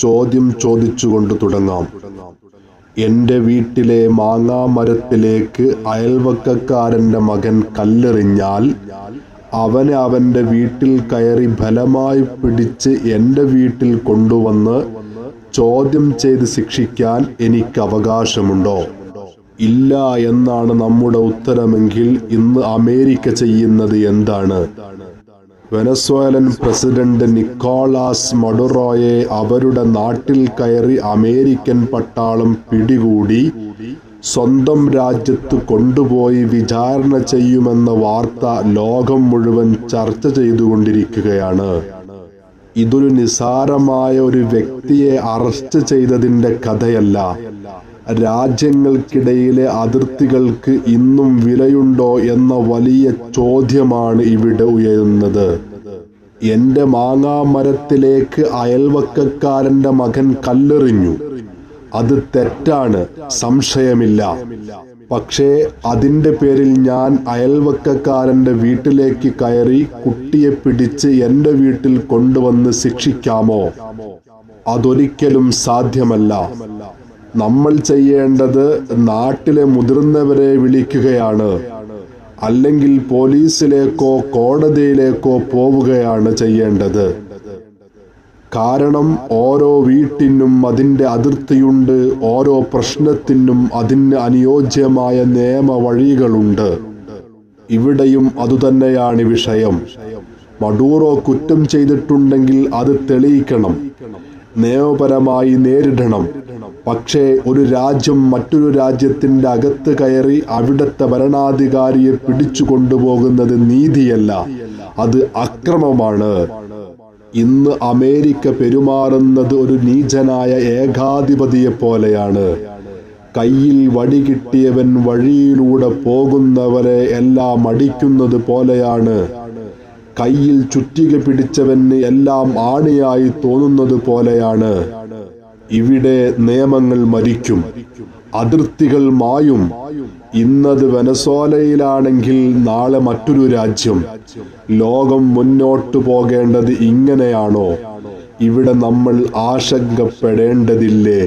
ചോദ്യം ചോദിച്ചുകൊണ്ട് തുടങ്ങാം. എൻ്റെ വീട്ടിലെ മാങ്ങാമരത്തിലേക്ക് അയൽവക്കക്കാരൻ്റെ മകൻ കല്ലെറിഞ്ഞാൽ അവനെ അവൻ്റെ വീട്ടിൽ കയറി ബലമായി പിടിച്ച് എൻ്റെ വീട്ടിൽ കൊണ്ടുവന്ന് ചോദ്യം ചെയ്ത് ശിക്ഷിക്കാൻ എനിക്ക് അവകാശമുണ്ടോ? ഇല്ല എന്നാണ് നമ്മുടെ ഉത്തരമെങ്കിൽ ഇന്ന് അമേരിക്ക ചെയ്യുന്നത് എന്താണ്? വെനസ്വേലൻ പ്രസിഡന്റ് നിക്കോളാസ് മഡുറോയെ അവരുടെ നാട്ടിൽ കയറി അമേരിക്കൻ പട്ടാളം പിടികൂടി സ്വന്തം രാജ്യത്ത് കൊണ്ടുപോയി വിചാരണ ചെയ്യുമെന്ന വാർത്ത ലോകം മുഴുവൻ ചർച്ച ചെയ്തുകൊണ്ടിരിക്കുകയാണ്. ഇതൊരു നിസ്സാരമായ ഒരു വ്യക്തിയെ അറസ്റ്റ് ചെയ്തതിൻ്റെ കഥയല്ല. രാജ്യങ്ങൾക്കിടയിലെ അതിർത്തികൾക്ക് ഇന്നും വിലയുണ്ടോ എന്ന വലിയ ചോദ്യമാണ് ഇവിടെ ഉയരുന്നത്. എൻ്റെ മാങ്ങാമരത്തിലേക്ക് അയൽവക്കക്കാരൻ്റെ മകൻ കല്ലെറിഞ്ഞു. അത് തെറ്റാണ്, സംശയമില്ല. പക്ഷേ അതിൻ്റെ പേരിൽ ഞാൻ അയൽവക്കക്കാരൻ്റെ വീട്ടിലേക്ക് കയറി കുട്ടിയെ പിടിച്ച് എൻ്റെ വീട്ടിൽ കൊണ്ടുവന്ന് ശിക്ഷിക്കാമോ? അതൊരിക്കലും സാധ്യമല്ല. നമ്മൾ ചെയ്യേണ്ടത് നാട്ടിലെ മുതിർന്നവരെ വിളിക്കുകയാണ്, അല്ലെങ്കിൽ പോലീസിലേക്കോ കോടതിയിലേക്കോ പോവുകയാണ് ചെയ്യേണ്ടത്. കാരണം ഓരോ വീട്ടിനും അതിൻ്റെ അതിർത്തിയുണ്ട്, ഓരോ പ്രശ്നത്തിനും അതിന് അനുയോജ്യമായ നിയമവഴികളുണ്ട്. ഇവിടെയും അതുതന്നെയാണ് വിഷയം. മഡൂറോ കുറ്റം ചെയ്തിട്ടുണ്ടെങ്കിൽ അത് തെളിയിക്കണം, നിയമപരമായി നേരിടണം. പക്ഷേ ഒരു രാജ്യം മറ്റൊരു രാജ്യത്തിൻ്റെ അകത്ത് കയറി അവിടുത്തെ ഭരണാധികാരിയെ പിടിച്ചു കൊണ്ടുപോകുന്നത് നീതിയല്ല, അത് അക്രമമാണ്. ഇന്ന് അമേരിക്ക പെരുമാറുന്നത് ഒരു നീചനായ ഏകാധിപതിയെ പോലെയാണ്. കയ്യിൽ വടി കിട്ടിയവൻ വഴിയിലൂടെ പോകുന്നവരെ എല്ലാം അടിക്കുന്നത് പോലെയാണ്. കയ്യിൽ ചുറ്റിക പിടിച്ചവന് എല്ലാം ആണിയായി തോന്നുന്നത് പോലെയാണ്. ഇവിടെ നിയമങ്ങൾ മരിക്കും, അതിർത്തികൾ മായും. ഇന്നത് വെനസ്വേലയിലാണെങ്കിൽ നാളെ മറ്റൊരു രാജ്യം. ലോകം മുന്നോട്ടു പോകേണ്ടത് ഇങ്ങനെയാണോ? ഇവിടെ നമ്മൾ ആശങ്കപ്പെടേണ്ടതില്ലേ?